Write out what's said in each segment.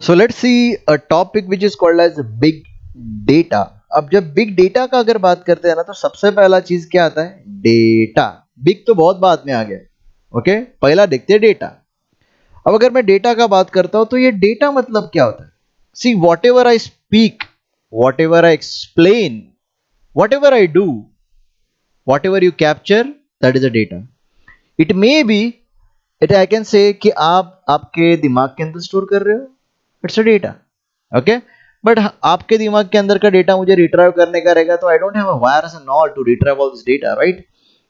So let's see a topic which is called as big data. अब जब big data का अगर बात करते हैं ना, तो सबसे पहला चीज क्या आता है? डेटा। बिग तो बहुत बाद में आ गया। ओके, पहला देखते हैं डेटा। अब अगर मैं डेटा का बात करता हूं तो ये डेटा मतलब क्या होता है? See, whatever I speak, whatever I explain, whatever I do, whatever you capture, that is a data. It may be, it I can say कि आप आपके दिमाग के अंदर स्टोर कर रहे हो, it's a data. Okay, but आपके दिमाग के अंदर का डेटा मुझे रिट्राइव करने का रहेगा, तो I don't have a virus and all to retrieve all this data, right?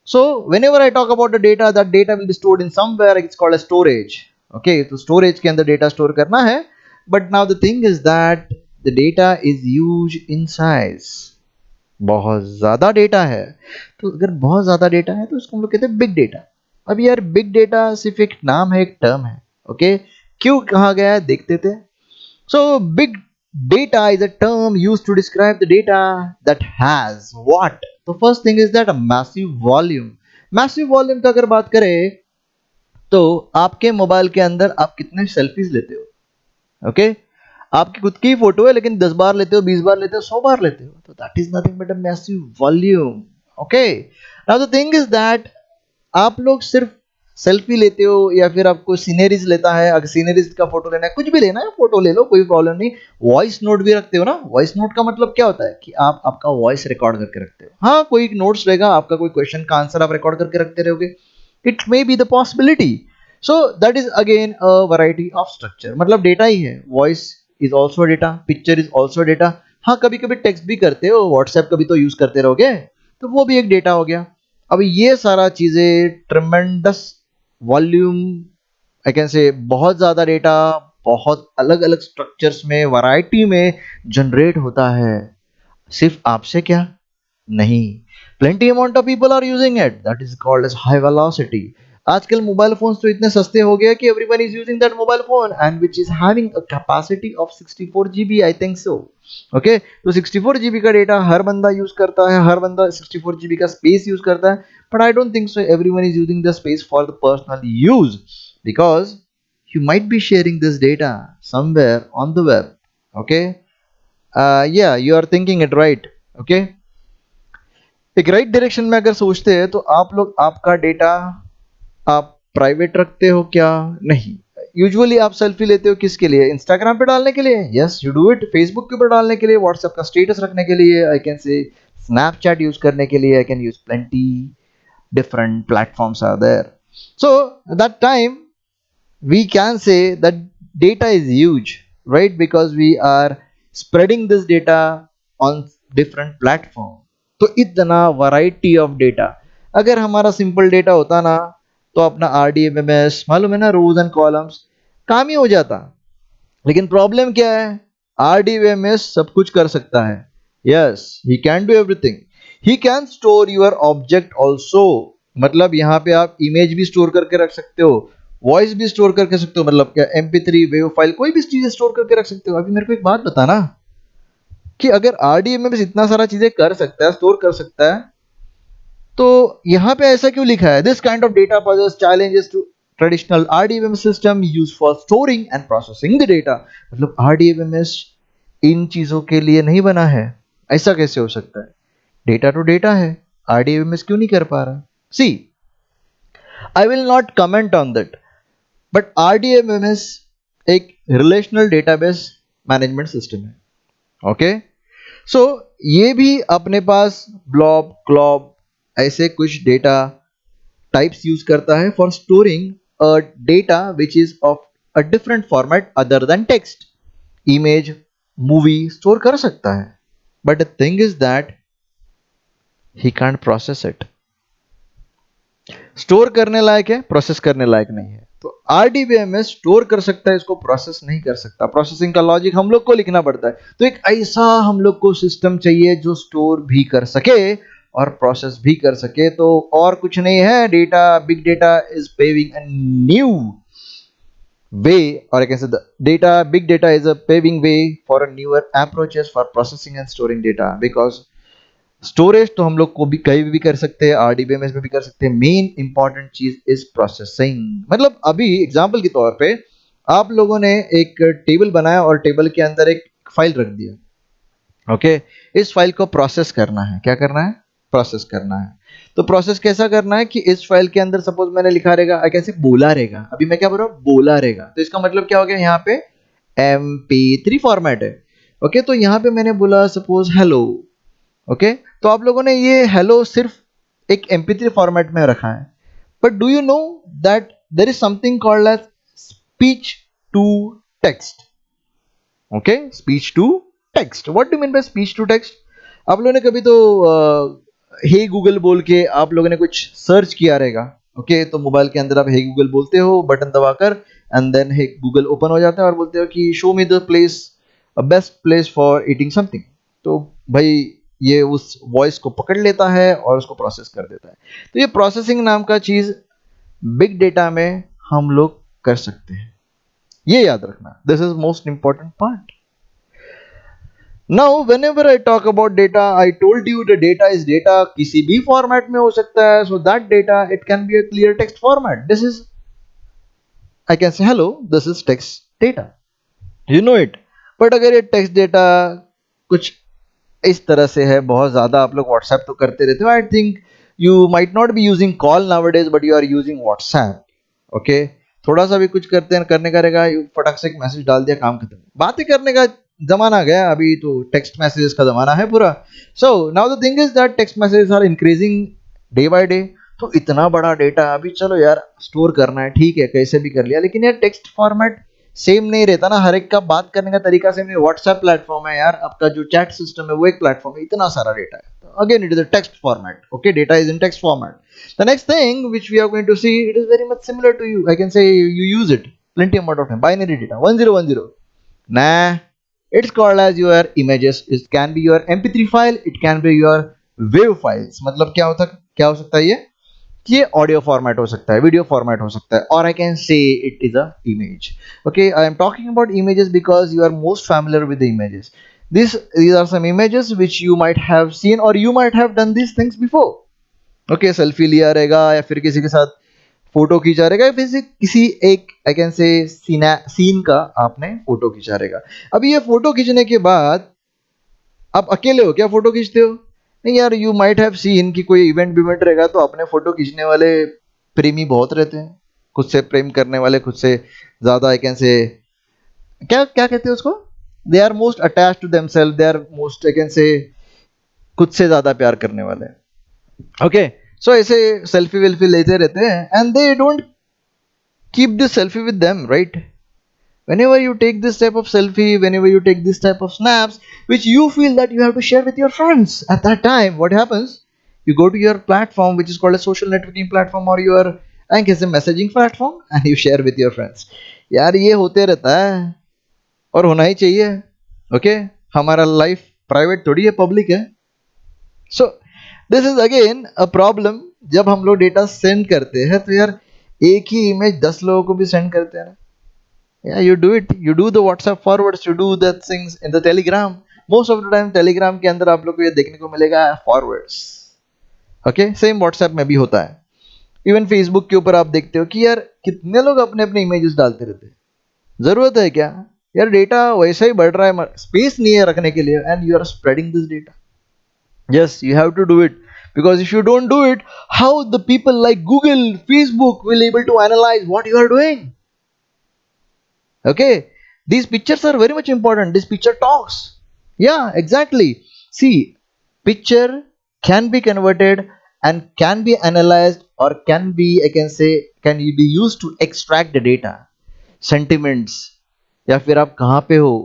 So whenever I talk about the data, that data will be stored in somewhere, it's called a storage. Okay, तो storage के अंदर data store करना है, but now the thing is that the data is huge in size. बहुत ज़्यादा data है। तो अगर बहुत ज़्यादा डेटा है तो उसको हम लोग कहते हैं बिग डेटा। अब यार बिग डेटा सिर्फ एक नाम है, एक टर्म है। ओके, क्यों कहा गया है देखते थे। So big data is a term used to describe the data that has what? तो first thing is that a massive volume. Massive volume का अगर बात करें तो आपके मोबाइल के अंदर आप कितने सेल्फीज लेते हो? ओके, आपकी खुद की फोटो है लेकिन 10 बार लेते हो, 20 बार लेते हो, 100 बार लेते हो, तो that is nothing but a massive volume. Okay, now the thing is that आप लोग सिर्फ सेल्फी लेते हो या फिर आपको सीनरीज लेता है, अगर सीनरीज का फोटो लेना है, कुछ भी लेना है फोटो ले लो, कोई प्रॉब्लम नहीं। वॉइस नोट भी रखते हो ना? वॉइस नोट का मतलब क्या होता है कि आप आपका वॉइस रिकॉर्ड करके रखते हो। हाँ, कोई नोट्स रहेगा आपका, कोई क्वेश्चन का आंसर आप रिकॉर्ड करके रखते रहोगे, it may be the possibility. So that is again a variety of structure, मतलब डेटा ही है। Voice is also data, picture is also data. हाँ, कभी कभी टेक्स्ट भी करते हो, व्हाट्सएप कभी तो यूज करते रहोगे, तो वो भी एक डेटा हो गया। अब ये सारा चीजें ट्रमेंडस वॉल्यूम, आई कैन से बहुत ज़्यादा डेटा, बहुत अलग अलग स्ट्रक्चर्स में, वैरायटी में जनरेट होता है। सिर्फ आपसे क्या? नहीं, plenty amount of people are using it, that is called as high velocity. आजकल मोबाइल फोन्स तो इतने सस्ते हो गए कि everyone is using that mobile phone and which is having a capacity of 64 GB, I think so. Okay, तो 64 GB का data हर बंदा यूज करता है, हर बंदा 64 जीबी का स्पेस यूज करता है, but I don't think so everyone is using the space for the personal use, because you might be sharing this data somewhere on the web. Okay, yeah, you are thinking it right. Okay, एक right direction में अगर सोचते हैं तो आप लोग आपका data आप प्राइवेट रखते हो क्या? नहीं। यूजुअली आप सेल्फी लेते हो किसके लिए? इंस्टाग्राम पे डालने के लिए, yes you do it. Facebook के ऊपर डालने के लिए, व्हाट्सएप का स्टेटस रखने के लिए, I can say Snapchat use करने के लिए, I can use plenty different platforms are there. So that time we can say that data is huge, right? Because we are spreading this data on different platform, तो इतना variety of data. अगर हमारा simple data होता ना, तो अपना RDMMS मालूम है ना, रोज एंड कॉलम्स, काम ही हो जाता। लेकिन प्रॉब्लम क्या है? RDMMS सब कुछ कर सकता है, yes he can do everything. He can store your object also, मतलब यहाँ पे आप इमेज भी स्टोर करके रख सकते हो, वॉइस भी स्टोर करके सकते हो, मतलब क्या MP3 वेव फाइल कोई भी चीजें स्टोर करके रख सकते हो। अभी मेरे को एक बात बताना कि अगर RDMMS इतना सारा चीजें कर सकता है, स्टोर कर सकता है, तो यहाँ पे ऐसा क्यों लिखा है? This kind of data poses challenges to traditional RDMMS system use for storing and processing the data. मतलब RDMMS इन चीजों के लिए नहीं बना है, ऐसा कैसे हो सकता है? डेटा तो डेटा है, RDMMS क्यों नहीं कर पा रहा? See, I will not comment on that, but RDMMS एक रिलेशनल डेटाबेस मैनेजमेंट सिस्टम है। ओके, सो ये भी अपने पास ब्लॉब क्लॉब ऐसे कुछ डेटा टाइप्स यूज करता है for storing a data which is of a different format other than text. Image, movie store कर सकता है, but the thing is that he can't process it. Store करने लायक है, प्रोसेस करने लायक नहीं है। तो RDBMS स्टोर कर सकता है, इसको प्रोसेस नहीं कर सकता। प्रोसेसिंग का लॉजिक हम लोग को लिखना पड़ता है। तो एक ऐसा हम लोग को सिस्टम चाहिए जो स्टोर भी कर सके और प्रोसेस भी कर सके। तो और कुछ नहीं है, data, big data is paving a new way, or I can say the data, big data is a paving way for a newer approaches for processing and storing data, because storage तो हम लोग को भी कहीं भी कर सकते हैं, RDBMS में भी कर सकते हैं। मेन इंपॉर्टेंट चीज इज प्रोसेसिंग। मतलब अभी एग्जांपल के तौर पे आप लोगों ने एक टेबल बनाया और टेबल के अंदर एक फाइल रख दिया। ओके, इस फाइल को प्रोसेस करना है। क्या करना है? प्रोसेस करना है। तो प्रोसेस कैसा करना है कि इस फाइल के अंदर सपोज मैंने लिखा रहेगा, कैसे बोला रहेगा, अभी मैं क्या बोल रहा हूँ, बोला रहेगा। तो इसका मतलब क्या हो गया, यहाँ पे MP3 फॉर्मेट है। ओके, तो यहाँ पे मैंने बोला सपोज हेलो। ओके, तो आप लोगों ने ये हेलो सिर्फ एक MP3 फॉर्मेट में रखा है, but do you know that there is something called as speech to text. Okay, speech to text. What do mean by speech to text? आप लोगों ने कभी तो हे गूगल बोल के आप लोगों ने कुछ सर्च किया रहेगा। ओके, तो मोबाइल के अंदर आप हे गूगल बोलते हो बटन दबाकर, and then hey Google open हो जाता है और बोलते हो कि show me the place, best place for eating something. तो भाई ये उस वॉइस को पकड़ लेता है और उसको प्रोसेस कर देता है। तो ये प्रोसेसिंग नाम का चीज बिग डेटा में हम लोग कर सकते हैं। ये याद रखना, this is most important part. Now whenever I talk about data, I told you the data is data, किसी भी फॉर्मेट में हो सकता है। so that data it can be a clear text format. This is, I can say hello, this is text data, you know it. but अगर ये text data कुछ इस तरह से है, बहुत ज़्यादा आप लोग WhatsApp तो करते रहते हो, I think you might not be using call nowadays but you are using WhatsApp. Okay, थोड़ा सा भी कुछ करते हैं, करने का रहेगा, फटाक से एक मैसेज डाल दिया, काम खत्म। बातें करने का जमाना गया, अभी तो टेक्स्ट मैसेजेस का जमाना है पूरा। So now the thing is that text messages are increasing day by day. तो इतना बड़ा डेटा अभी चलो यार स्टोर करना है, ठीक है, कैसे भी कर लिया, लेकिन यार टेक्स्ट फॉर्मेट सेम नहीं रहता ना, हर एक का बात करने का तरीका सेम नहीं। व्हाट्सएप प्लेटफॉर्म है यार, आपका जो चैट सिस्टम है वो एक प्लेटफॉर्म है, इतना सारा डेटा है। Again it is a text format. Okay, data is in text format. The next thing which we are going to see, it is very much similar to you. I can say you use it plenty amount of time. Binary data 1010. Nah, it's called as your images. It can be your MP3 file. It can be your wave files. मतलब क्या हो सकता है ये audio format हो सकता है, video format हो सकता है, और I can say it is a image. Okay, I am talking about images because you are most familiar with the images. These are some images which you might have seen or you might have done these things before. Okay, selfie लिया रहेगा या फिर किसी के साथ photo खींचा रहेगा, या फिर किसी एक आई कैन से सीन का आपने फोटो खींचा रहेगा। अभी ये फोटो खींचने के बाद आप अकेले हो क्या फोटो खींचते हो? नहीं यार, यू माइट हैव सीन कि कोई इवेंट बिवेंट रहेगा तो अपने फोटो खींचने वाले प्रेमी बहुत रहते हैं, खुद से प्रेम करने वाले, खुद से ज्यादा आई कैन से क्या क्या कहते हैं उसको, they are most attach to themself, they are most I can say खुद से ज्यादा प्यार करने वाले। ओके, सो ऐसे सेल्फी वेल्फी लेते रहते हैं, and they don't keep this selfie with them, right? Whenever you take this type of selfie, whenever you take this type of snaps which you feel that you have to share with your friends, at that time what happens, you go to your platform which is called a social networking platform or your I guess a messaging platform, and you share with your friends. यार ये होते रहता है और होना ही चाहिए। Okay, हमारा life private थोड़ी है, पब्लिक है। सो this is again a problem. जब हम लोग डेटा सेंड करते हैं तो यार एक ही इमेज 10 लोगों को भी सेंड करते हैं ना। Yeah, you do it, you do the WhatsApp forwards, you do the things in the Telegram. Most of the time Telegram के अंदर आप लोग को ये देखने को मिलेगा फॉरवर्ड्स। ओके, सेम WhatsApp में भी होता है। इवन Facebook के ऊपर आप देखते हो कि यार कितने लोग अपने अपने इमेजेस डालते रहते हैं। जरूरत है क्या यार? डेटा वैसा ही बढ़ रहा है, स्पेस नहीं है रखने के लिए, and you are spreading this data. Yes, you have to do it, because if you don't do it, how the people like Google, Facebook will able to analyze what you are doing? Okay, these pictures are very much important. This picture talks. Yeah, exactly. See, picture can be converted and can be analyzed, or can be, I can say, can be used to extract the data, sentiments, या फिर आप कहाँ पे हो,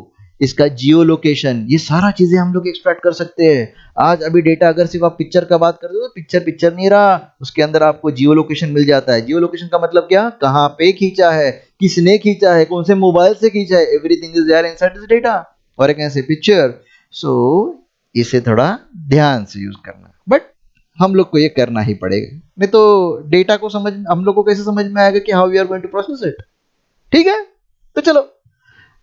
इसका जियो location, ये सारा चीजें हम लोग एक्सट्रैक्ट कर सकते हैं। आज अभी डेटा अगर सिर्फ आप पिक्चर का बात करते हो तो पिक्चर पिक्चर नहीं रहा, उसके अंदर आपको जियो लोकेशन मिल जाता है। जियो लोकेशन का मतलब क्या, कहाँ पे खींचा है, किसने खींचा है, कौन से मोबाइल से खींचा है, everything is there inside this data, और एक ऐसे पिक्चर। सो इसे थोड़ा ध्यान से यूज करना, बट हम लोग को ये करना ही पड़ेगा, नहीं तो डेटा को समझ हम लोग को कैसे समझ में आएगा कि how we are going to process it. ठीक है, तो चलो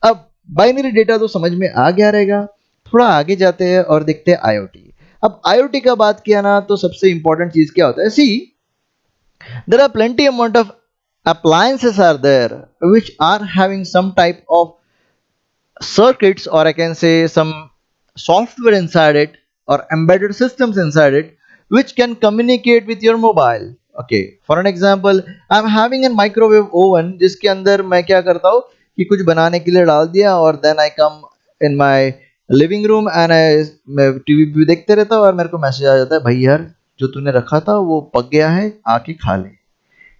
अब बाइनरी डेटा तो समझ में आ गया रहेगा। थोड़ा आगे जाते हैं और देखते हैं IoT। अब IoT का बात किया ना तो सबसे इंपॉर्टेंट चीज क्या होता है, see there are plenty amount of appliances are there which are having some type of circuits, or I can say some software inside it, or embedded systems inside it, which can communicate with your mobile. Okay, for an example, I'm having a microwave oven जिसके अंदर मैं क्या करता हूँ कि कुछ बनाने के लिए डाल दिया, और then I come in my living room and मैं टीवी भी देखते रहता हूँ, और मेरे को मैसेज आ जाता है, भाई यार जो तूने रखा था वो पक गया है, आके खा ले।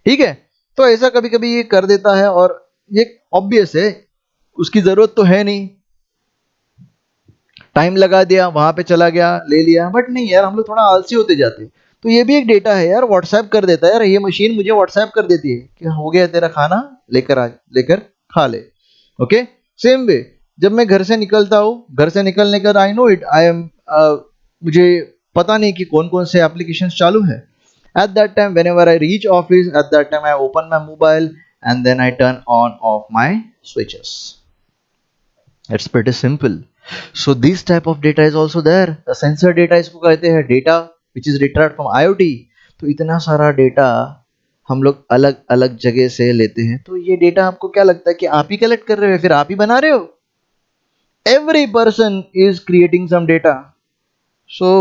ठीक है, तो ऐसा कभी कभी ये कर देता है, और ये ऑब्वियस है, उसकी जरूरत तो है नहीं, टाइम लगा दिया, वहां पे चला गया, ले लिया। बट नहीं यार, हम लोग थोड़ा आलसी होते जाते हैं, तो ये भी एक डेटा है यार, व्हाट्सएप कर देता है यार, ये मशीन मुझे व्हाट्सएप कर देती है कि हो गया तेरा खाना, लेकर आ, लेकर खा ले। ओके, सेम वे जब मैं घर से निकलता हूँ, घर से निकलने का I know it, I am मुझे पता नहीं कि कौन कौन से एप्लीकेशन चालू है। At that time whenever I reach office, at that time I open my mobile and then I turn on off my switches. It's pretty simple. So this type of data is also there. The sensor data इसको कहते हैं, data which is derived from IoT। तो इतना सारा data हम लोग अलग अलग जगह से लेते हैं, तो ये डेटा आपको क्या लगता है कि आप ही कलेक्ट कर रहे हो, फिर आप ही बना रहे हो? Every person is creating some data. So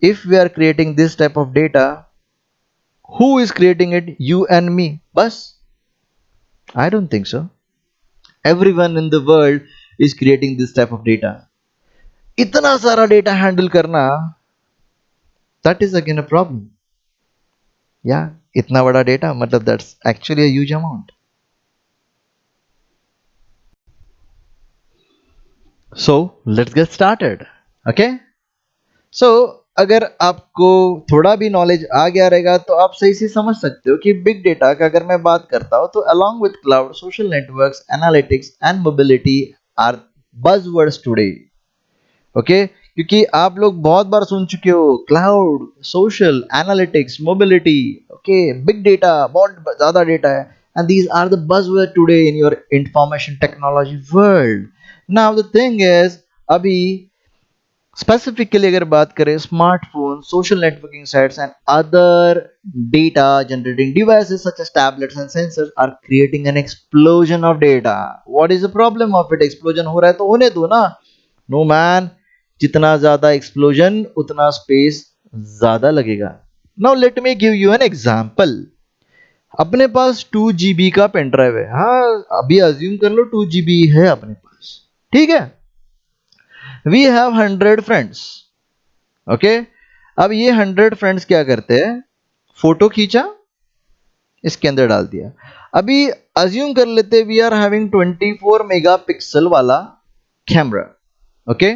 if we are creating this type of data, who is creating it? You and me, बस? I don't think so. Everyone in the world is creating this type of data. इतना सारा data handle करना, that is again a problem. या इतना बड़ा data, मतलब that's actually a huge amount. So let's get started. Okay, so अगर आपको थोड़ा भी नॉलेज आ गया रहेगा तो आप सही से समझ सकते हो कि बिग डेटा का अगर मैं बात करता हूं, तो along with cloud, social networks, analytics and mobility are buzzwords today. Okay, क्योंकि आप लोग बहुत बार सुन चुके हो cloud, social, analytics, mobility. Okay, big data, बहुत ज्यादा डेटा है, and these are the buzzword today in your information technology world. Now the thing is, अभी स्पेसिफिकली अगर बात करें, smartphone, social networking sites and other data generating devices such as tablets and sensors are creating an explosion of data. What is the problem of it? Explosion हो रहा है तो होने दो ना। नो मैन, जितना ज्यादा एक्सप्लोजन उतना स्पेस ज्यादा लगेगा। Now let me give you an example. अपने पास 2 GB का पेन ड्राइव है। हाँ, अभी अज्यूम कर लो 2 GB है अपने पास। ठीक है, वी हैव 100 फ्रेंड्स। ओके, अब ये 100 फ्रेंड्स क्या करते हैं, फोटो खींचा, इसके अंदर डाल दिया। अभी अज्यूम कर लेते वी आर हैविंग 24 मेगापिक्सल वाला कैमरा। ओके,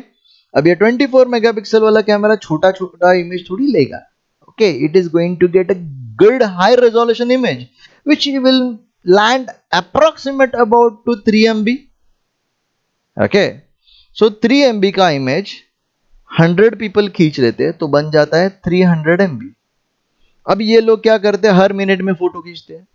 अब ये 24 मेगापिक्सल वाला कैमरा छोटा छोटा इमेज थोड़ी लेगा। Okay, it is going to get a good high resolution image which will land approximate about to 3 MB। Okay, so 3 MB का इमेज 100 पीपल खींच लेते हैं तो बन जाता है 300 MB। अब ये लोग क्या करते हैं, हर मिनट में फोटो खींचते हैं,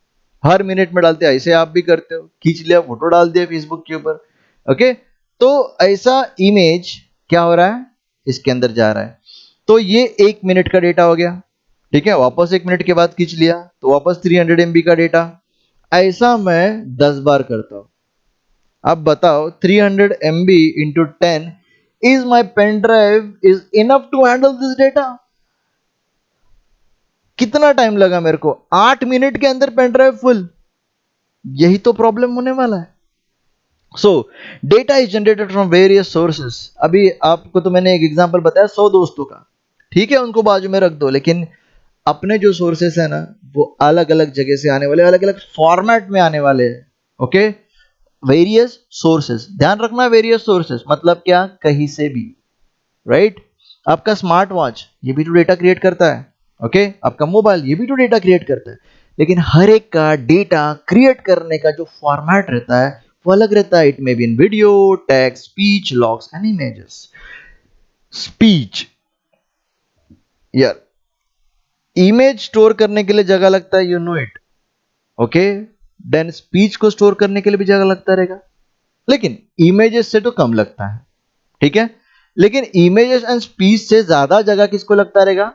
हर मिनट में डालते हैं। ऐसे आप भी करते हो, खींच लिया, फोटो डाल दिया फेसबुक के ऊपर। ओके, तो ऐसा इमेज क्या हो रहा है, इसके अंदर जा रहा है। तो ये 1 मिनट का डेटा हो गया। ठीक है, वापस 1 मिनट के बाद खींच लिया तो वापस 300 MB का डेटा। ऐसा मैं 10 बार करता हूं। अब बताओ, 300 MB into 10, is my pen drive is enough to handle this data? कितना टाइम लगा मेरे को? 8 मिनट के अंदर पेन ड्राइव फुल। यही तो प्रॉब्लम होने वाला है। सो data is generated from various sources. अभी आपको तो मैंने एक एग्जांपल बताया 100 दोस्तों का, ठीक है, उनको बाजू में रख दो, लेकिन अपने जो सोर्सेस है ना, वो अलग अलग जगह से आने वाले, अलग अलग फॉर्मेट में आने वाले हैं। ओके, वेरियस सोर्सेस, ध्यान रखना, वेरियस सोर्सेस मतलब क्या, कहीं से भी। राइट, आपका स्मार्ट वॉच ये भी तो डेटा क्रिएट करता है। ओके, आपका मोबाइल ये भी तो डेटा क्रिएट करता है, लेकिन हर एक का डेटा क्रिएट करने का जो फॉर्मेट रहता है वो अलग रहता है। It may be in video, text, speech, logs and images. Speech, यार इमेज स्टोर करने के लिए जगह लगता है, you know it. Okay, then speech को स्टोर करने के लिए भी जगह लगता रहेगा, लेकिन इमेजेस से तो कम लगता है। ठीक है, लेकिन इमेजेस एंड स्पीच से ज्यादा जगह किसको लगता रहेगा,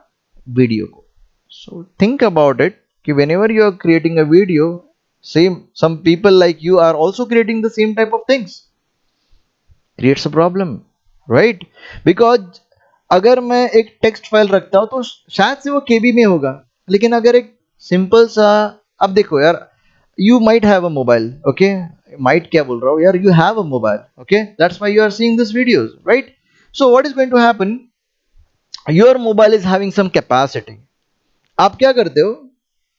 वीडियो को। सो थिंक अबाउट इट कि whenever you are creating a video, some people like you are also creating the same type of things. Creates a problem, right? Because अगर मैं एक टेक्स्ट फाइल रखता हूं तो शायद से वो केबी में होगा, लेकिन अगर एक सिंपल सा, अब देखो यार, you might have a mobile, okay, might क्या बोल रहा हूँ यार, you have a mobile, okay, that's why you are seeing this videos, right? So what is going to happen, your mobile is having some capacity. आप क्या करते हो,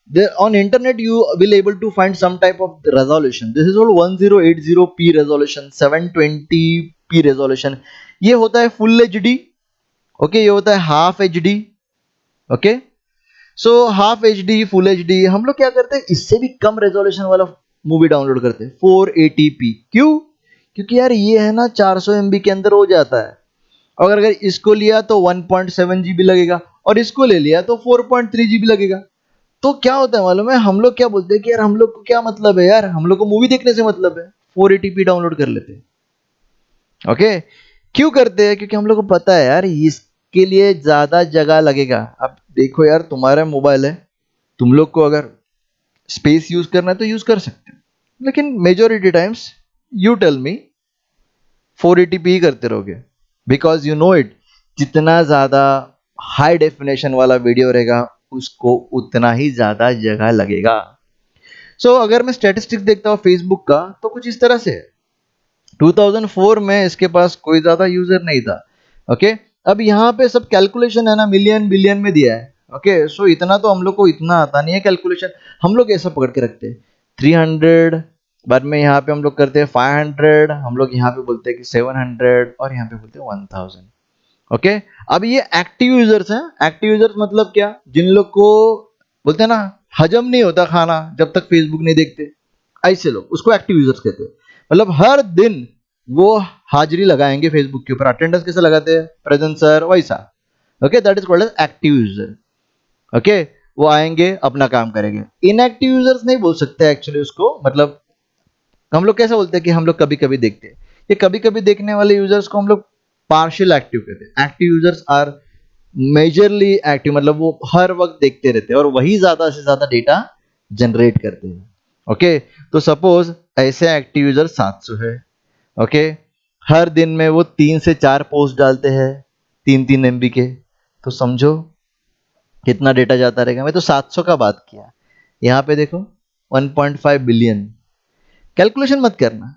there on internet you will able to find some type of resolution. This is all 1080p resolution, 720p resolution. ये होता है full H D, okay, ये होता है half H D, okay. So half H D, full H D, हम लोग क्या करते हैं, इससे भी कम रेजोल्यूशन वाला मूवी डाउनलोड करते हैं, 480p। क्यों? क्योंकि यार ये है ना 400 MB के अंदर हो जाता है, और अगर इसको लिया तो 1.7 GB लगेगा, और इसको ले लिया तो 4.3 GB लगेगा। तो क्या होता है मालूम है, हम लोग क्या बोलते हैं कि यार हम लोग को क्या मतलब है यार, हम लोग को मूवी देखने से मतलब है, 480p डाउनलोड कर लेते हैं, ओके। क्यों करते हैं? क्योंकि हम लोग को पता है यार इसके लिए ज्यादा जगह लगेगा। अब देखो यार, तुम्हारा मोबाइल है, तुम लोग को अगर स्पेस यूज करना है तो यूज कर सकते हो, लेकिन majority times you tell me 480p ही करते रहोगे, बिकॉज यू नो इट, जितना ज्यादा हाई डेफिनेशन वाला वीडियो रहेगा उसको उतना ही ज्यादा जगह लगेगा। अगर मैं स्टैटिस्टिक्स देखता हूँ फेसबुक का तो कुछ इस तरह से है। 2004 में इसके पास कोई ज्यादा यूजर नहीं था, ओके। अब यहाँ पे सब कैलकुलेशन है ना, मिलियन बिलियन में दिया है, ओके। इतना तो हम लोग को इतना आता नहीं है कैलकुलेशन, हम लोग ऐसा पकड़ के रखते हैं 300, बाद में यहाँ पे हम लोग करते हैं 500, हम लोग यहाँ पे बोलते हैं कि 700, और यहाँ पे बोलते हैं 1000, ओके। अब ये एक्टिव यूजर्स हैं। एक्टिव यूजर्स मतलब क्या, जिन लोग को बोलते हैं ना हजम नहीं होता खाना जब तक फेसबुक नहीं देखते, ऐसे लोग, उसको एक्टिव यूजर्स कहते हैं। मतलब हर दिन वो हाजिरी लगाएंगे फेसबुक के ऊपर, अटेंडेंस कैसे लगाते हैं, प्रेजेंट सर, वैसा, okay, that is called as active user, okay. वो आएंगे अपना काम करेंगे। इनएक्टिव यूजर्स नहीं बोल सकते एक्चुअली उसको, मतलब हम लोग कैसे बोलते हैं कि हम लोग कभी कभी देखते हैं, ये कभी कभी देखने वाले यूजर्स को हम लोग पार्शियल एक्टिव कहते हैं। Active users are majorly active, मतलब वो हर वक्त देखते रहते हैं और वही ज्यादा से ज्यादा डेटा जनरेट करते हैं, ओके। तो सपोज ऐसे एक्टिव यूजर 700 है, ओके। हर दिन में वो 3 से 4 पोस्ट डालते हैं, 3-3 MB के, तो समझो कितना डेटा जाता रहेगा। मैं तो 700 का बात किया, यहाँ पे देखो 1.5 बिलियन। कैलकुलेशन मत करना,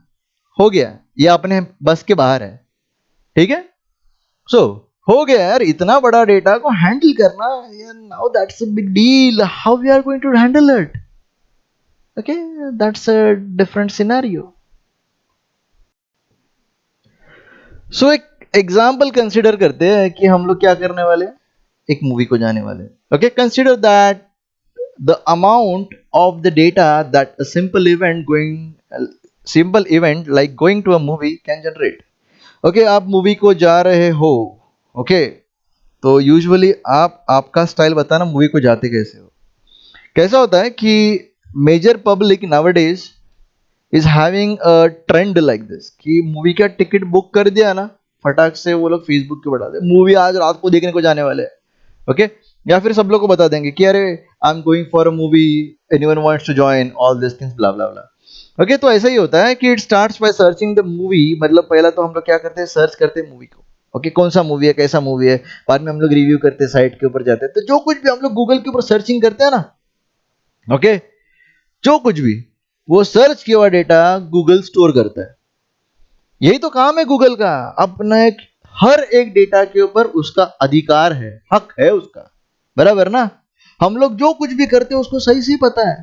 हो गया, ये अपने बस के बाहर है, ठीक है। सो हो गया यार, इतना बड़ा डेटा को हैंडल करना, now that's a big deal, how we are going to handle it, okay, that's a different scenario. एक एग्जांपल कंसीडर करते हैं कि हम लोग क्या करने वाले हैं, एक मूवी को जाने वाले हैं, okay. Consider that the amount of the data that a simple event like going to a movie can generate, okay. आप मूवी को जा रहे हो, ओके, तो यूजुअली आपका स्टाइल बताना, मूवी को जाते कैसे हो। कैसा होता है कि major public nowadays is having a trend like this, कि मूवी का टिकट बुक कर दिया ना, फटाक से वो लोग फेसबुक के बढ़ा दे, मूवी आज रात को देखने को जाने वाले हैं, ओके। या फिर सब लोग को बता देंगे कि अरे I am going for a movie, anyone wants to join, all this things, bla bla bla, okay. तो ऐसा ही होता है कि it starts by searching the movie, मतलब पहला तो हम लोग क्या करते हैं, सर्च करते हैं मूवी को, ओके, कौन सा मूवी है, कैसा मूवी है। बाद में हम लोग रिव्यू करते हैं, साइट के ऊपर जाते हैं, तो जो कुछ भी हम लोग गूगल के ऊपर सर्चिंग करते हैं ना, ओके, जो कुछ भी वो सर्च किया हुआ डेटा गूगल स्टोर करता है। यही तो काम है गूगल का, अपना एक हर एक डेटा के ऊपर उसका अधिकार है, हक है उसका, बराबर ना। हम लोग जो कुछ भी करते हैं उसको सही से पता है।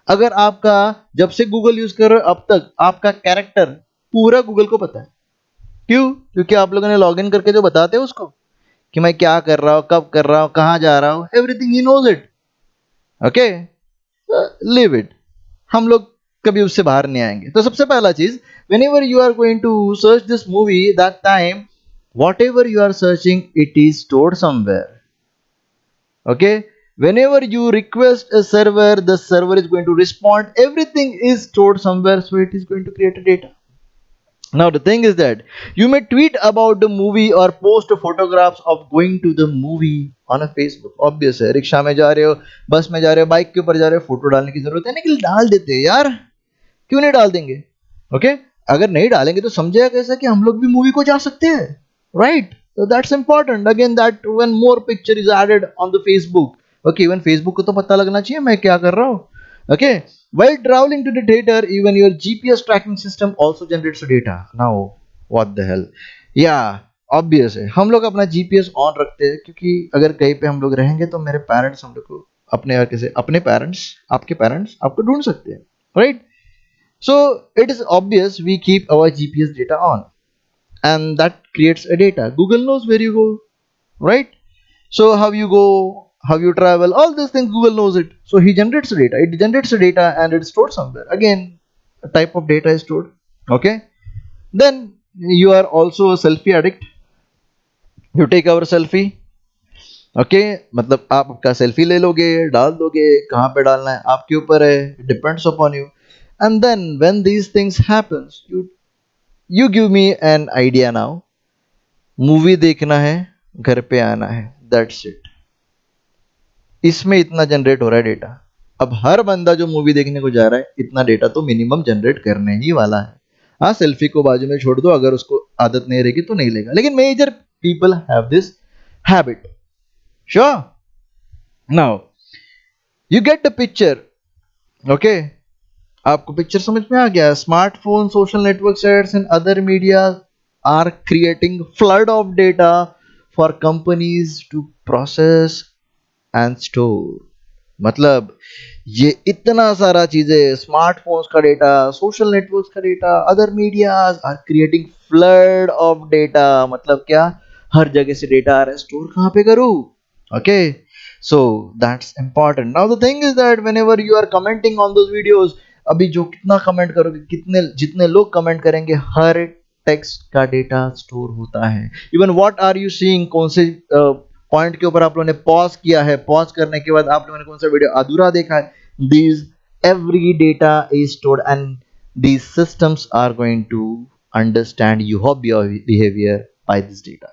अगर आपका जब से गूगल यूज कर रहे हो अब तक आपका कैरेक्टर पूरा गूगल को पता है। क्यों? क्योंकि आप लोगों ने लॉगिन करके जो बताते हैं उसको कि मैं क्या कर रहा हूं, कब कर रहा हूं, कहां जा रहा हूं, एवरीथिंग ही knows it, okay. Leave it, हम लोग कभी उससे बाहर नहीं आएंगे। तो सबसे पहला चीज, whenever you are going to search this movie, that time whatever you are searching it is stored somewhere, okay. Whenever you request a server, the server is going to respond, everything is stored somewhere, so it is going to create a data, Now the thing is that you may tweet about the movie or post photographs of going to the movie on a Facebook. Obvious है, rickshaw में जा रहे हो, बस में जा रहे हो, बाइक के ऊपर जा रहे हो, फोटो डालने की जरूरत है नहीं कि डाल देते हैं यार, क्यों नहीं डाल देंगे? ओके अगर नहीं डालेंगे तो समझेगा कैसा कि हम लोग भी मूवी को जा सकते हैं, right? So that's important again, that when more picture is added on the Facebook. Okay, even Facebook को तो पता लगना चाहिए मैं क्या कर रहा हूँ. Okay, while traveling to the theater, even your GPS tracking system also generates data. Now what the hell? Yeah, obvious है, हम लोग अपना GPS ऑन रखते हैं क्योंकि अगर कहीं पे हम लोग रहेंगे तो मेरे पेरेंट्स हम लोग को अपने कैसे अपने पेरेंट्स पेरेंट्स आपको ढूंढ सकते हैं, right? So it is obvious we keep our GPS data on, and that creates a data. Google knows where you go, right? So how you go, how you travel, all these things Google knows it. So he generates data. It generates data and it's stored somewhere. Again, a type of data is stored. Okay. Then you are also a selfie addict. You take our selfie. Okay मतलब आप आपका selfie ले लोगे, डाल दोगे, कहाँ पे डालना है आपके ऊपर है, depends upon you. And then when these things happens, you give me an idea now. Movie देखना है, घर पे आना है, दैट्स इट. इसमें इतना जनरेट हो रहा है डेटा. अब हर बंदा जो मूवी देखने को जा रहा है इतना डेटा तो मिनिमम जनरेट करने ही वाला है. हाँ सेल्फी को बाजू में छोड़ दो, अगर उसको आदत नहीं रहेगी तो नहीं लेगा, लेकिन major people have this habit. Sure. Now you get the picture. Okay आपको पिक्चर समझ में आ गया. Smartphone, social network sites and other media are creating flood of data for companies to process and store. मतलब ये इतना सारा चीजें, स्मार्टफोन्स का डेटा, सोशल नेटवर्क्स का data, other medias are creating flood of data. मतलब क्या, हर जगह से डेटा आ रहा है, स्टोर कहाँ पे करूँ? Okay so that's important. Now the thing is that whenever you are commenting on those videos, अभी जो कितना कमेंट करोगे, कितने जितने लोग कमेंट करेंगे, हर टेक्स्ट का डेटा स्टोर होता है. Even what are you seeing, कौन से पॉइंट के ऊपर आप लोगों ने पॉज किया है, पॉज करने के बाद आप लोगों ने कौन सा वीडियो अधूरा देखा है, these every data is stored and these systems are going to understand your behavior by this data.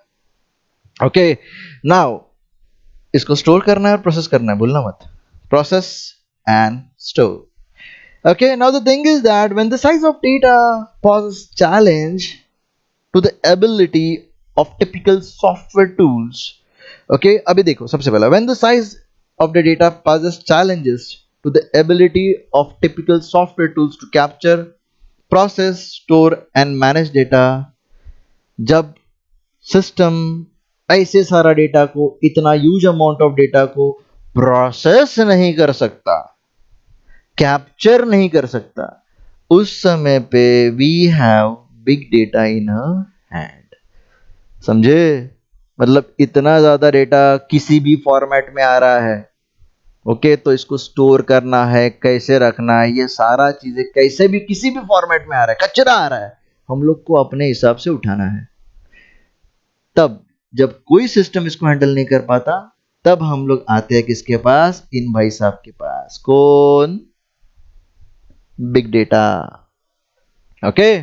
Okay, now इसको स्टोर करना है और प्रोसेस करना है, भूलना मत. Process and store. Okay, now the thing is that when the size of data poses challenge to the ability of typical software tools. Okay, अभी देखो सबसे पहला, when the size of the data poses challenges to the ability of typical software tools to capture, process, store and manage data. जब system ऐसे सारा data को, इतना huge amount of data को प्रोसेस नहीं कर सकता, कैप्चर नहीं कर सकता, उस समय पे we have big data in hand. समझे? मतलब इतना ज्यादा डेटा किसी भी फॉर्मेट में आ रहा है. ओके तो इसको स्टोर करना है, कैसे रखना है, ये सारा चीजें कैसे भी किसी भी फॉर्मेट में आ रहा है, कचरा आ रहा है, हम लोग को अपने हिसाब से उठाना है. तब जब कोई सिस्टम इसको हैंडल नहीं कर पाता, तब हम लोग आते हैं किसके पास? इन भाई साहब के पास. कौन? Big data. ओके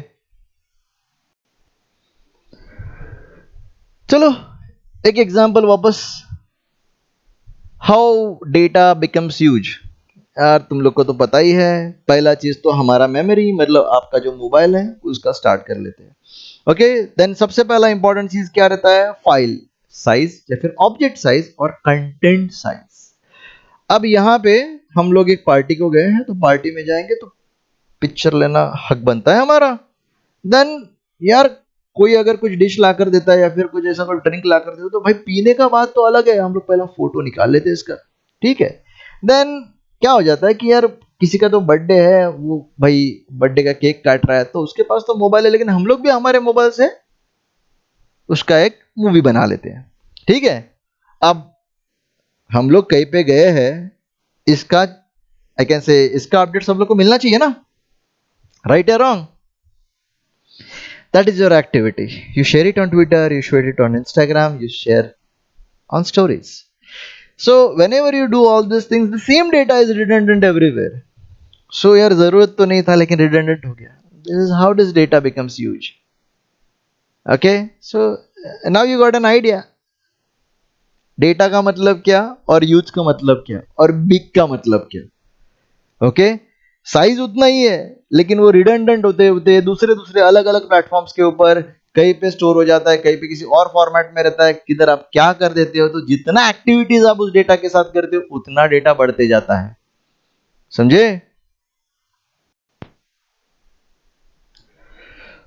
चलो एक एग्जांपल वापस. How data becomes huge. यार तुम लोग को तो पता ही है, पहला चीज तो हमारा मेमोरी, मतलब आपका जो मोबाइल है उसका स्टार्ट कर लेते हैं. ओके देन सबसे पहला इंपॉर्टेंट चीज क्या रहता है? फाइल साइज या फिर ऑब्जेक्ट साइज और कंटेंट साइज. अब यहाँ पे हम लोग एक पार्टी को गए हैं, तो पार्टी में जाएंगे तो पिक्चर लेना हक बनता है हमारा. देन यार कोई अगर कुछ डिश ला कर देता है या फिर कुछ ऐसा कोई ड्रिंक ला कर देता है, तो भाई पीने का बात तो अलग है, हम लोग पहला फोटो निकाल लेते हैं इसका, ठीक है. देन क्या हो जाता है कि यार किसी का तो बर्थडे है, वो भाई बर्थडे का केक काट रहा है, तो उसके पास तो मोबाइल है, लेकिन हम लोग भी हमारे मोबाइल से उसका एक मूवी बना लेते हैं, ठीक है. अब हम लोग कहीं पे गए हैं, इसका आई कैन से इसका अपडेट सब लोग को मिलना चाहिए ना, राइट या wrong? That is your activity. You share it on Twitter, you share it on Instagram, you share on stories. So whenever you do all these things, the same data is redundant everywhere. So यार जरूरत तो नहीं था लेकिन redundant हो गया. This is how this data becomes huge. Okay, so now you got an idea data का मतलब क्या और यूज का मतलब क्या और बिग का मतलब क्या। ओके, साइज उतना ही है लेकिन वो रिडंडेंट होते होते दूसरे दूसरे अलग अलग प्लेटफॉर्म्स के ऊपर कहीं पे स्टोर हो जाता है, कहीं पे किसी और फॉर्मेट में रहता है, किधर आप क्या कर देते हो, तो जितना एक्टिविटीज आप उस डेटा के साथ करते हो उतना डेटा बढ़ते जाता है। समझे?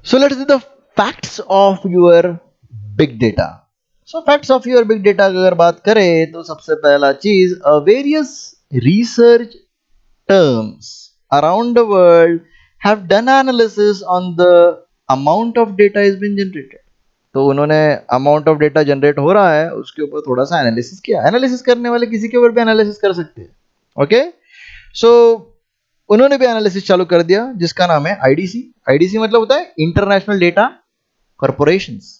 सो let's see the facts of your big data. So facts of your big data की अगर बात करें तो सबसे पहला चीज, various research terms around the world have done analysis on the amount of data is being generated। तो उन्होंने अमाउंट ऑफ डेटा जनरेट हो रहा है उसके ऊपर थोड़ा सा एनालिसिस किया। एनालिसिस करने वाले किसी के ऊपर भी एनालिसिस कर सकते हैं। ओके, सो उन्होंने भी एनालिसिस चालू कर दिया जिसका नाम है आईडीसी। आईडीसी मतलब होता है इंटरनेशनल डेटा कॉर्पोरेशंस।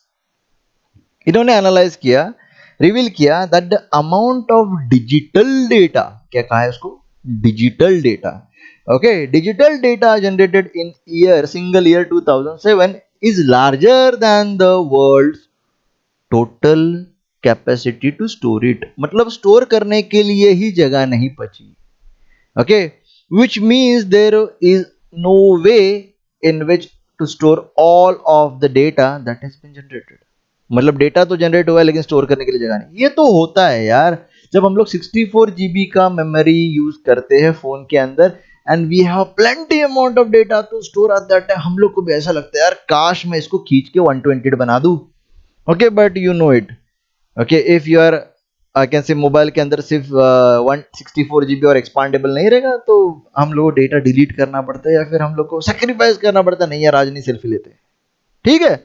इन्होंने एनालाइज किया, रिवील किया that the amount of digital data, क्या कहा है उसको, digital data. Okay, digital data generated in year single year 2007 is larger than the world total capacity to store it. मतलब store करने के लिए ही जगह नहीं बची। Okay, which means there is no way in which to store all of the data that has been generated। मतलब data तो जनरेट हुआ है लेकिन स्टोर करने के लिए जगह नहीं। ये तो होता है यार जब हम लोग 64 जीबी का मेमोरी यूज करते हैं फोन के अंदर and we have plenty amount of data to store at that time, हम लोग को भी ऐसा लगता है यार काश मैं इसको खींच के 128 बना दूं। Okay, but you know it, okay, if you are I can से मोबाइल के अंदर सिर्फ 164 जीबी और एक्सपांडेबल नहीं रहेगा तो हम लोग को डेटा डिलीट करना पड़ता है या फिर हम लोग को सेक्रीफाइस करना पड़ता है, नहीं यार आज नहीं सेल्फी लेते। ठीक है,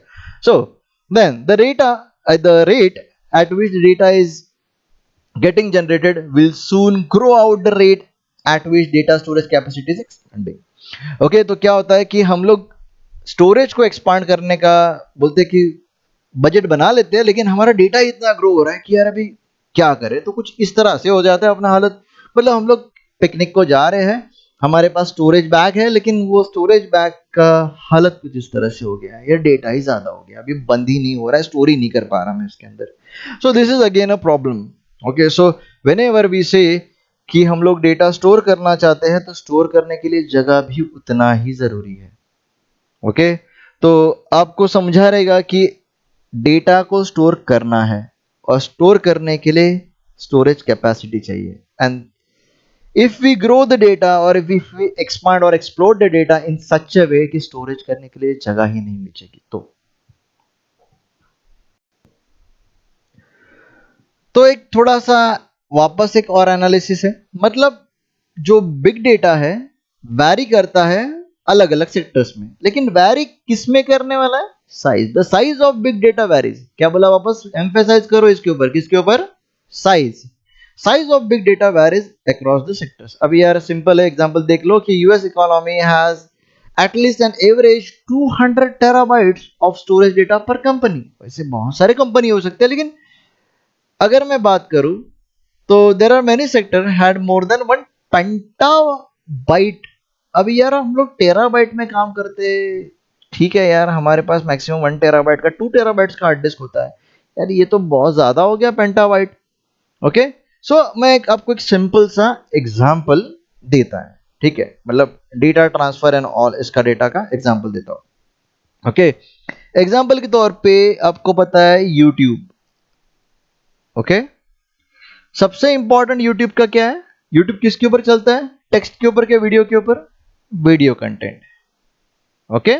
सो then the rate at which data is getting generated will soon grow out the rate at which data storage capacity is expanding। Okay, तो क्या होता है कि हम लोग स्टोरेज को एक्सपांड करने का बोलते हैं कि बजट बना लेते हैं लेकिन हमारा डेटा इतना ग्रो हो रहा है कि यार अभी क्या करें, तो कुछ इस तरह से हो जाता है अपना हालत। मतलब हम लोग पिकनिक को जा रहे हैं, हमारे पास स्टोरेज बैग है लेकिन वो स्टोरेज बैग का हालत कुछ इस तरह से हो गया है, ये डेटा ही ज्यादा हो गया, अभी बंद ही नहीं हो रहा है, स्टोर ही नहीं कर पा रहा मैं इसके अंदर। So this is again a problem. Okay, so whenever we say कि हम लोग डेटा स्टोर करना चाहते हैं तो स्टोर करने के लिए जगह भी उतना ही जरूरी है। ओके, तो आपको समझा रहेगा कि डेटा को स्टोर करना है और स्टोर करने के लिए स्टोरेज कैपेसिटी चाहिए। And if we grow the data or if we expand or explode the data in such a way कि स्टोरेज करने के लिए जगह ही नहीं बचेगी। तो एक थोड़ा सा वापस एक और एनालिसिस है। मतलब जो बिग डेटा है वैरी करता है अलग अलग सेक्टर्स में, लेकिन वैरी किस में करने वाला है, size. The size of big data varies. क्या बोला, वापस एम्फेसाइज करो इसके ऊपर, किसके ऊपर, size. Size of big data varies across the sectors. अभी यार सिंपल है एग्जांपल देख लो कि US economy has at least an average 200 terabytes of storage data पर कंपनी। वैसे बहुत सारे कंपनी हो सकते हैं लेकिन अगर मैं बात करूं तो there are many sector had more than 1 petabyte. अभी यार हम लोग टेराबाइट में काम करते, ठीक है यार हमारे पास मैक्सिमम 1 टेराबाइट का 2 टेराबाइट्स का हार्ड डिस्क होता है, यार ये तो बहुत ज्यादा हो गया पेंटाबाइट। ओके, सो मैं आपको एक सिंपल सा एग्जांपल देता है, ठीक है, मतलब डेटा ट्रांसफर एंड ऑल इसका डेटा का एग्जांपल देता हूं। ओके, एग्जांपल के तौर पे आपको पता है यूट्यूब। ओके, सबसे इंपॉर्टेंट यूट्यूब का क्या है, यूट्यूब किसके ऊपर चलता है, टेक्स्ट के ऊपर क्या, वीडियो के ऊपर, वीडियो कंटेंट। ओके,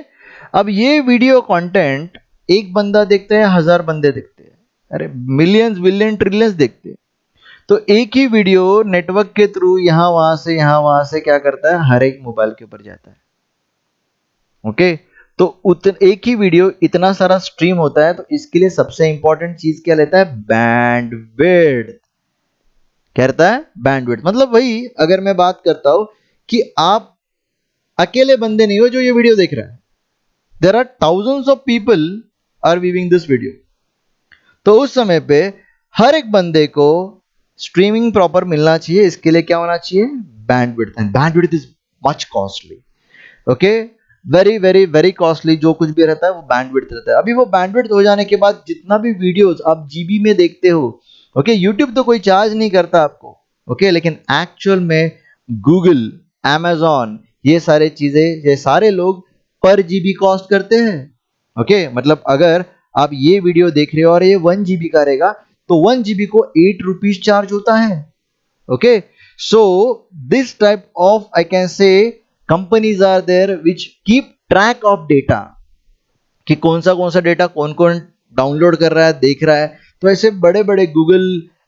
अब ये वीडियो कंटेंट एक बंदा देखते हैं, 1000 बंदे देखते हैं, अरे मिलियंस बिलियन ट्रिलियंस देखते हैं। तो एक ही वीडियो नेटवर्क के थ्रू यहां वहां से क्या करता है, हर एक मोबाइल के ऊपर जाता है। ओके, तो एक ही वीडियो इतना सारा स्ट्रीम होता है, तो इसके लिए सबसे इंपॉर्टेंट चीज क्या लेता है, बैंडविड्थ। कहता है बैंडविड्थ, मतलब वही अगर मैं बात करता हूं कि आप अकेले बंदे नहीं हो जो ये वीडियो देख रहा है, there are thousands of people are viewing this video. तो उस समय पे हर एक बंदे को स्ट्रीमिंग प्रॉपर मिलना चाहिए, इसके लिए क्या होना चाहिए, bandwidth. And bandwidth is much costly. Okay, very very very costly जो कुछ भी रहता है वो बैंडविड्थ रहता है। अभी वो बैंडविड्थ हो जाने के बाद जितना भी वीडियोस आप जीबी में देखते हो, ओके, यूट्यूब तो कोई चार्ज नहीं करता आपको, ओके, लेकिन एक्चुअल में गूगल, amazon, ये सारे चीजें, ये सारे लोग पर जीबी कॉस्ट करते हैं। ओके, मतलब अगर आप ये वीडियो देख रहे हो और ये 1 जीबी का रहेगा तो 1 जीबी को 8 रुपीज चार्ज होता है। Okay, so this type of, I can say, companies are there which keep track of data, कि कौन सा डेटा कौन कौन डाउनलोड कर रहा है, देख रहा है। तो ऐसे बड़े बड़े Google,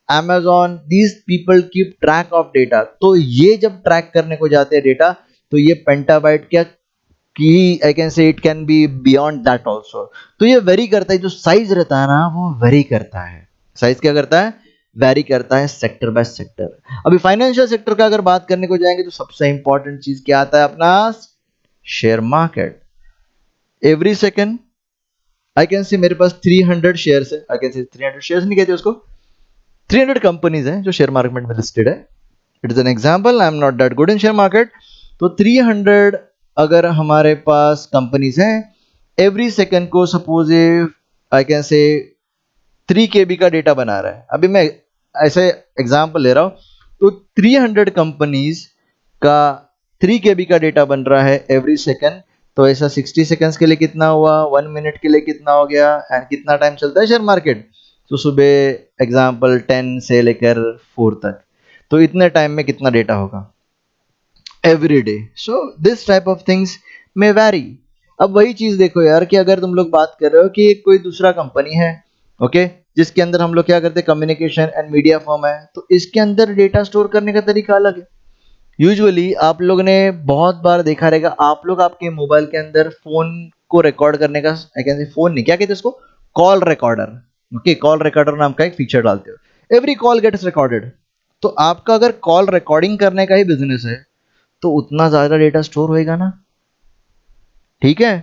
amazon, these people keep track of data। तो ये जब ट्रैक करने को जाते हैं डेटा, तो ये पेंटाबाइट क्या कि आई can say it can be beyond that also. तो ये वेरी करता है, जो साइज रहता है ना वो वेरी करता है। साइज क्या करता है, वेरी करता है सेक्टर बाय सेक्टर। अभी फाइनेंशियल सेक्टर का अगर बात करने को जाएंगे तो सबसे इंपॉर्टेंट चीज क्या आता है अपना, share market. Every second I can से मेरे पास 300 शेयर्स है, आई कैन से 300 शेयर्स नहीं कहते उसको, 300 कंपनीज हैं जो शेयर मार्केट में लिस्टेड है। It is an example, I am not that good in share market. तो 300 अगर हमारे पास कंपनीज हैं, एवरी सेकेंड को सपोज आई कैन से 3 KB का डेटा बना रहा है। अभी मैं ऐसे एग्जाम्पल ले रहा हूं, तो 300 कंपनीज का 3 KB का डेटा बन रहा है एवरी सेकेंड। तो ऐसा 60 सेकेंड्स के लिए कितना हुआ, 1 मिनट के लिए कितना हो गया, एंड कितना टाइम चलता है शेयर मार्केट, तो सुबह एग्जाम्पल 10 से लेकर 4 तक, तो इतने टाइम में कितना डेटा होगा every day. So this type of things may vary. अब वही चीज देखो यार, कि अगर तुम लोग बात कर रहे हो कि कोई दूसरा कंपनी है, ओके, जिसके अंदर हम लोग क्या करते हैं, कम्युनिकेशन एंड मीडिया फर्म है, तो इसके अंदर डेटा स्टोर करने का तरीका अलग है। यूजुअली आप लोग ने बहुत बार देखा रहेगा, आप लोग आपके मोबाइल के अंदर फोन को रिकॉर्ड करने का, आई कैन से फोन नहीं, क्या कहते हैं उसको, call recorder, okay, call recorder नाम का एक फीचर डालते हो, एवरी कॉल गेट्स रिकॉर्डेड। तो आपका अगर कॉल रिकॉर्डिंग करने का ही बिजनेस है तो उतना ज्यादा डेटा स्टोर होएगा ना, ठीक है।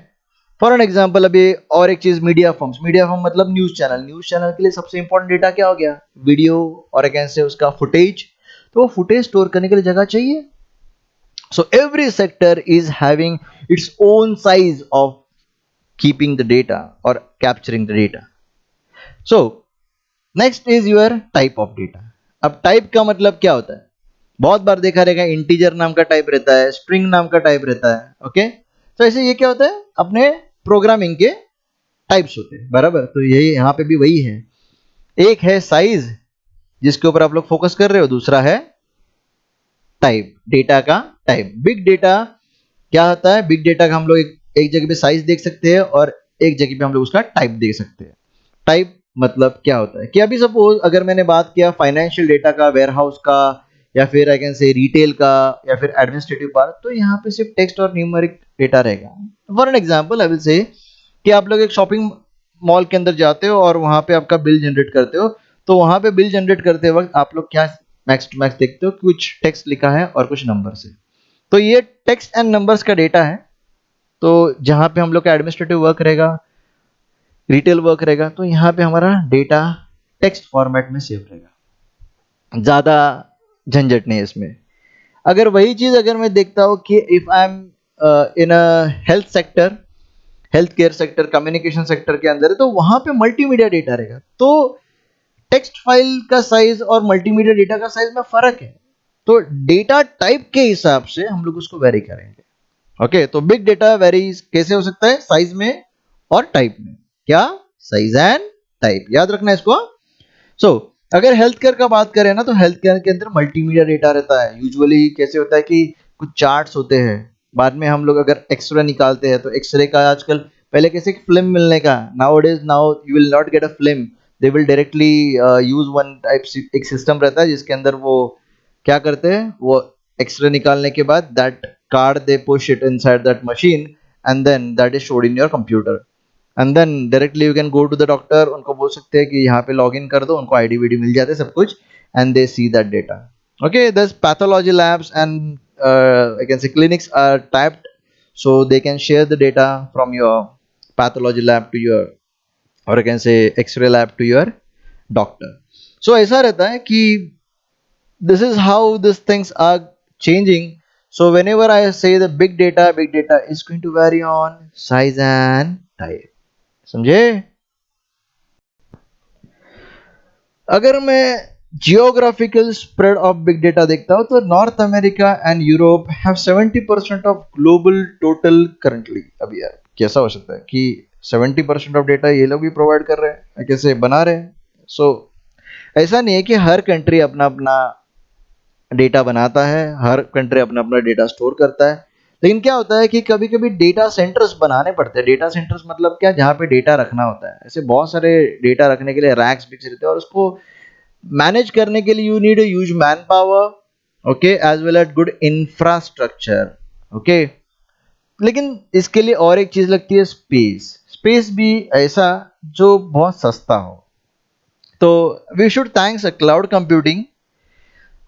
फॉर एन एग्जाम्पल, अभी और एक चीज, मीडिया फॉर्म्स, मीडिया फॉर्म मतलब न्यूज चैनल, न्यूज चैनल के लिए सबसे इंपॉर्टेंट डेटा क्या हो गया, वीडियो, और कैसे उसका फुटेज। तो वो फुटेज स्टोर करने के लिए जगह चाहिए। So every sector is having its own size of keeping the data और capturing the data. So next is your type of data. अब टाइप का मतलब क्या होता है, बहुत बार देखा रहेगा इंटीजर नाम का टाइप रहता है, स्ट्रिंग नाम का टाइप रहता है, ओके। तो ऐसे ये क्या होता है, अपने प्रोग्रामिंग के टाइप्स होते हैं, बराबर। तो यही यहाँ पे भी वही है, एक है साइज जिसके ऊपर आप लोग फोकस कर रहे हो, दूसरा है टाइप, डेटा का टाइप। बिग डेटा क्या होता है, बिग डेटा का हम लोग एक जगह पे साइज देख सकते हैं और एक जगह पे हम लोग उसका टाइप देख सकते हैं। टाइप मतलब क्या होता है कि अभी सपोज अगर मैंने बात किया फाइनेंशियल डेटा का, वेयर हाउस का, या फिर आई कैन से रिटेल का, या फिर एडमिनिस्ट्रेटिव पार्ट, तो यहाँ पे सिर्फ टेक्स्ट और न्यूमेरिक डेटा रहेगा। For an example I will say कि आप लोग एक शॉपिंग मॉल के अंदर जाते हो और वहां पे आपका बिल जनरेट करते हो, तो वहां पे बिल जनरेट करते वक्त आप लोग क्या मैक्स टू मैक्स देखते हो, कुछ टेक्स्ट लिखा है और कुछ नंबर्स है। तो ये टेक्स्ट एंड नंबर्स का डेटा है। तो जहां पे हम लोग का एडमिनिस्ट्रेटिव वर्क रहेगा, रिटेल वर्क रहेगा, तो यहाँ पे हमारा डेटा टेक्स्ट फॉर्मेट में सेव रहेगा, ज्यादा झंझट नहीं है इसमें। अगर वही चीज अगर मैं देखता हूँ कि if I am in a health sector, health care sector, communication sector के अंदर है, तो वहां पे मल्टीमीडिया डेटा रहेगा। तो टेक्स्ट फाइल का साइज और मल्टीमीडिया डेटा का साइज में फर्क है। तो डेटा टाइप के हिसाब से हम लोग उसको वेरी करेंगे। ओके, तो बिग डेटा वेरी कैसे हो सकता है, साइज में और टाइप में। क्या, साइज एंड टाइप, याद रखना है इसको। सो अगर हेल्थ केयर का बात करें ना, तो हेल्थ केयर के अंदर मल्टीमीडिया डेटा रहता है। यूजुअली कैसे होता है कि कुछ चार्ट्स होते हैं, बाद में हम लोग अगर एक्सरे निकालते हैं तो एक्सरे का आजकल, पहले कैसे फिल्म मिलने का, now days now you will not get a film, they will directly use one type, एक सिस्टम रहता है जिसके अंदर वो क्या करते हैं, वो एक्सरे निकालने के बाद that card they push it inside that machine, and then that is showed in your computer, and then directly you can go to the doctor, उनको बोल सकते हैं कि यहाँ पे लॉग इन कर दो, उनको आईडी वीडी मिल जाते हैं सब कुछ, and they see that data. Okay, thus pathology labs and I can say clinics are typed, so they can share the data from your pathology lab to your, or I can say x-ray lab to your doctor. So ऐसा रहता है कि this is how these things are changing. So whenever I say the big data is going to vary on size and type. समझे? अगर मैं geographical spread of big data देखता हूं तो north America and Europe have 70% of global total currently. अभी यार कैसा हो सकता है कि 70% ऑफ डेटा ये लोग भी प्रोवाइड कर रहे हैं, कैसे बना रहे हैं? सो ऐसा नहीं है कि हर कंट्री अपना अपना डेटा बनाता है, हर कंट्री अपना अपना डेटा स्टोर करता है। लेकिन क्या होता है कि कभी कभी डेटा सेंटर्स बनाने पड़ते हैं। डेटा सेंटर्स मतलब क्या, जहाँ पे डेटा रखना होता है। ऐसे बहुत सारे डेटा रखने के लिए रैक्स बिक्स रहते हैं और उसको मैनेज करने के लिए you need use manpower, okay, as well as good infrastructure, okay. लेकिन इसके लिए और एक चीज लगती है, स्पेस। स्पेस भी ऐसा जो बहुत सस्ता हो। तो we should thanks cloud computing.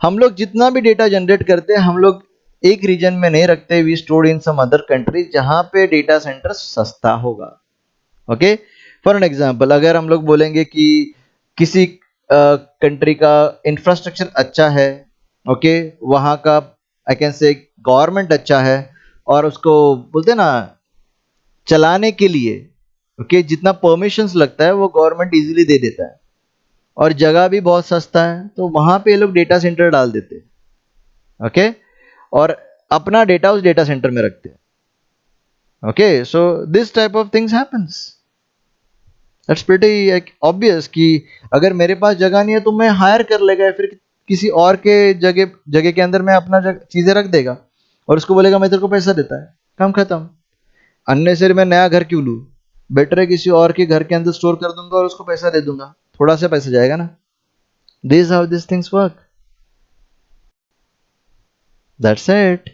हम लोग जितना भी डेटा जनरेट करते हैं, हम लोग एक रीजन में नहीं रखते, we store in some other country जहां पे डेटा सेंटर सस्ता होगा, ओके। फॉर एन एग्जांपल, अगर हम लोग बोलेंगे कि किसी कंट्री का इंफ्रास्ट्रक्चर अच्छा है, ओके, वहाँ का आई कैन से गवर्नमेंट अच्छा है, और उसको बोलते हैं ना चलाने के लिए, ओके, जितना परमिशंस लगता है वो गवर्नमेंट इजीली दे देता है, और जगह भी बहुत सस्ता है, तो वहाँ पे ये लोग डेटा सेंटर डाल देते हैं, ओके, और अपना डेटा उस डेटा सेंटर में रखते हैं, okay. So this type of things happens. That's pretty obvious कि अगर मेरे पास जगह नहीं है तो मैं हायर कर लेगा, या फिर किसी और के जगह जगह के अंदर मैं अपना चीजें रख देगा, और उसको बोलेगा मैं तेरे को पैसा देता है, काम खत्म। अननेसेसरी मैं नया घर क्यों लूँ? बेटर है किसी और के घर के अंदर स्टोर कर दूंगा और उसको पैसा दे दूंगा, थोड़ा सा पैसा जाएगा ना। This how this things work. That's it.